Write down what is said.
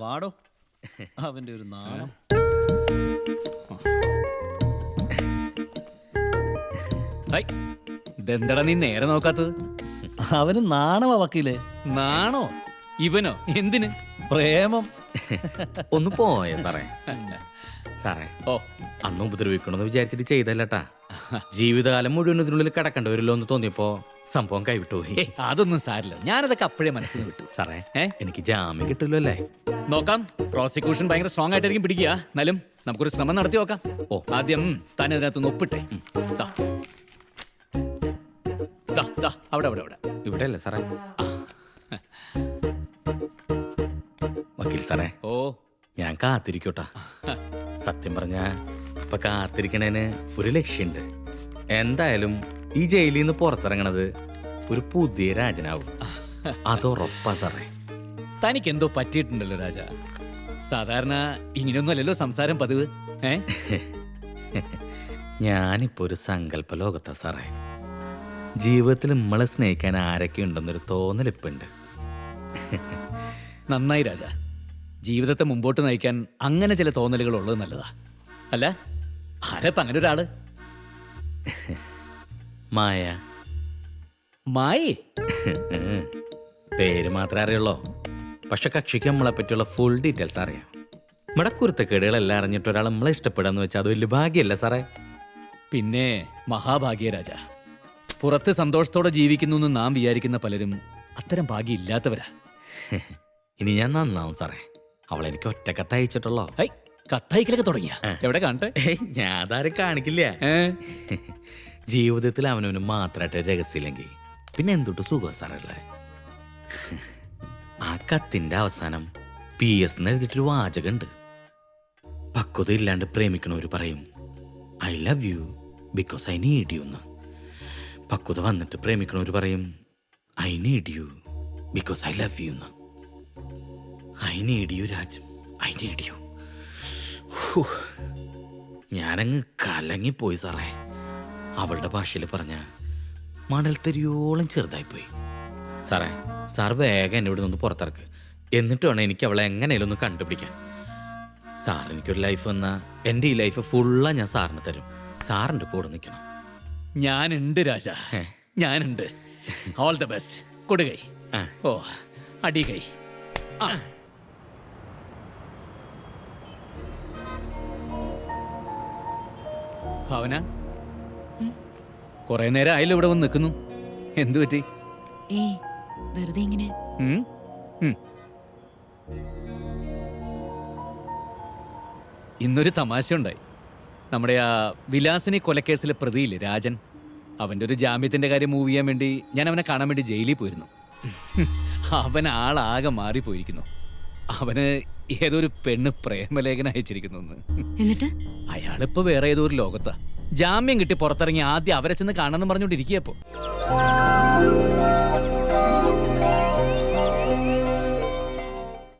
വാടോ അവന്റെ ഒരു നാണം. ഇതെന്തടാ നീ നേരെ നോക്കാത്തത്? അവന് നാണമാ വക്കീലേ. നാണോ? ഇവനോ? എന്തിന്? പ്രേമം. ഒന്ന് പോയ സാറേ. സാറേ ഓ, അന്ന് ഉപദ്രവിക്കണമെന്ന് വിചാരിച്ചിട്ട് ചെയ്തല്ലട്ടാ. ജീവിതകാലം മുഴുവൻ ഇതിനുള്ളിൽ കിടക്കേണ്ടി വരുമല്ലോ എന്ന് തോന്നിയപ്പോ സംഭവം കൈവിട്ടുപോയി. അതൊന്നും സാരില്ല, ഞാനതൊക്കെ അപ്പോഴേ മനസ്സിന് വിട്ടു. സാറേ എനിക്ക് ജാമ്യം കിട്ടില്ലോ അല്ലേ? നോക്കാം. പ്രോസിക്യൂഷൻ ഭയങ്കര സ്ട്രോങ് ആയിട്ടായിരിക്കും പിടിക്കുക. എന്നാലും നമുക്കൊരു ശ്രമം നടത്തി നോക്കാം. ഓ, ആദ്യം താൻ ഇതിനകത്ത് ഒപ്പിട്ടെ. ദാ. ദാ, ദാ, അവിടെ അവിടെ അവിടെ. ഇവിടെ അല്ലേ സാറേ? വക്കീൽ സാറേ, ഓ, ഞാൻ കാത്തിരിക്കോട്ടാ. സത്യം പറഞ്ഞ ഇപ്പൊ കാത്തിരിക്കണേന് ഒരു ലക്ഷ്യമുണ്ട്. എന്തായാലും ഈ ജയിലിൽ നിന്ന് പുറത്തിറങ്ങണത് ഒരു പുതിയ രാജനാവും. അതുറപ്പാ സാറേ. തനിക്ക് എന്തോ പറ്റിയിട്ടുണ്ടല്ലോ രാജ. സാധാരണ ഇങ്ങനെയൊന്നും അല്ലല്ലോ സംസാരം പതിവ്. ഞാനിപ്പോ ഒരു സങ്കല്പ ലോകത്താ സാറേ. ജീവിതത്തിൽ നമ്മളെ സ്നേഹിക്കാൻ ആരൊക്കെ ഉണ്ടെന്നൊരു തോന്നലിപ്പുണ്ട്. നന്നായി രാജ. ജീവിതത്തെ മുമ്പോട്ട് നയിക്കാൻ അങ്ങനെ ചില തോന്നലുകൾ ഉള്ളത് നല്ലതാ. അല്ല, ആരപ്പ അങ്ങനെ ഒരാള്? മായ. മായേ? പേര് മാത്രമേ അറിയുള്ളൂ. പക്ഷെ കക്ഷിക്ക് നമ്മളെ പറ്റിയുള്ള ഫുൾ ഡീറ്റെയിൽസ് അറിയാം. നമ്മുടെ കുരുത്തക്കേടുകളെല്ലാം അറിഞ്ഞിട്ട് ഒരാൾ നമ്മളെ ഇഷ്ടപ്പെടാന്ന് വെച്ചാൽ അത് വലിയ ഭാഗ്യമല്ല സാറേ? പിന്നെ മഹാഭാഗ്യ രാജ. പുറത്ത് സന്തോഷത്തോടെ ജീവിക്കുന്നു എന്ന് നാം വിചാരിക്കുന്ന പലരും അത്തരം ഭാഗ്യം ഇല്ലാത്തവരാ. ഇനി ഞാൻ നന്നാവും സാറേ. അവളെനിക്ക് ഒറ്റ കത്തയച്ചിട്ടുള്ളോ? കത്തയക്കലൊക്കെ തുടങ്ങിയ എവിടെ കാണട്ടെ? ഞാൻ അതാരും കാണിക്കില്ല. ജീവിതത്തിൽ അവനവന് മാത്രമായിട്ട് രഹസ്യമില്ലെങ്കിൽ പിന്നെ എന്തൊട്ട് സുഖം സാറല്ലേ? ആ കത്തിന്റെ അവസാനം PS എന്ന് എഴുതിയിട്ടൊരു വാചകമുണ്ട്. പക്വത ഇല്ലാണ്ട് പ്രേമിക്കണവര് പറയും I love you because I need you എന്ന്. പക്വത വന്നിട്ട് പ്രേമിക്കണവര് പറയും I need you because I love you എന്ന്. I need you Raj, I need you. ഞാനങ്ങ് കലങ്ങിപ്പോയി സാറേ. അവളുടെ ഭാഷയിൽ പറഞ്ഞ മണൽത്തരിയോളം ചെറുതായിപ്പോയി സാറേ. സാർ വേഗം എന്നെ ഇവിടെ നിന്ന് പുറത്തിറക്ക്. എന്നിട്ട് വേണം എനിക്ക് അവളെ എങ്ങനെയാലും ഒന്ന് കണ്ടുപിടിക്കാൻ. സാർ എനിക്കൊരു ലൈഫ് വന്നാ എൻ്റെ ഈ ലൈഫ് ഫുള്ളാ ഞാൻ സാറിന് തരും. സാറിൻ്റെ കൂടെ നിൽക്കണം. ഞാനുണ്ട് രാജ, ഞാനുണ്ട്. All the best. കൊടുകൈ. ഓ, അടികൈ. ഭാവന, കൊറേ നേരം ആയല്ലോ ഇവിടെ വന്ന് നിൽക്കുന്നു. എന്തു പറ്റി? വെറുതെ ഇങ്ങനെ. ഇന്നൊരു തമാശ ഉണ്ടായി. നമ്മുടെ ആ വിലാസിനി കൊലക്കേസിലെ പ്രതിയില്ലേ രാജൻ, അവൻ്റെ ഒരു ജാമ്യത്തിൻ്റെ കാര്യം മൂവ് ചെയ്യാൻ വേണ്ടി ഞാൻ അവനെ കാണാൻ വേണ്ടി ജയിലിൽ പോയിരുന്നു. അവൻ ആളാകെ മാറിപ്പോയിരിക്കുന്നു. അവന് ഏതൊരു പെണ്ണ് പ്രേമലേഖനം അയച്ചിരിക്കുന്നു. എന്നിട്ട് അയാളിപ്പോ വേറെ ഏതോ ഒരു ലോകത്താ. ജാമ്യം കിട്ടി പുറത്തിറങ്ങി ആദ്യം അവരെ ചെന്ന് കാണാമെന്ന് പറഞ്ഞുകൊണ്ടിരിക്കുകയപ്പോ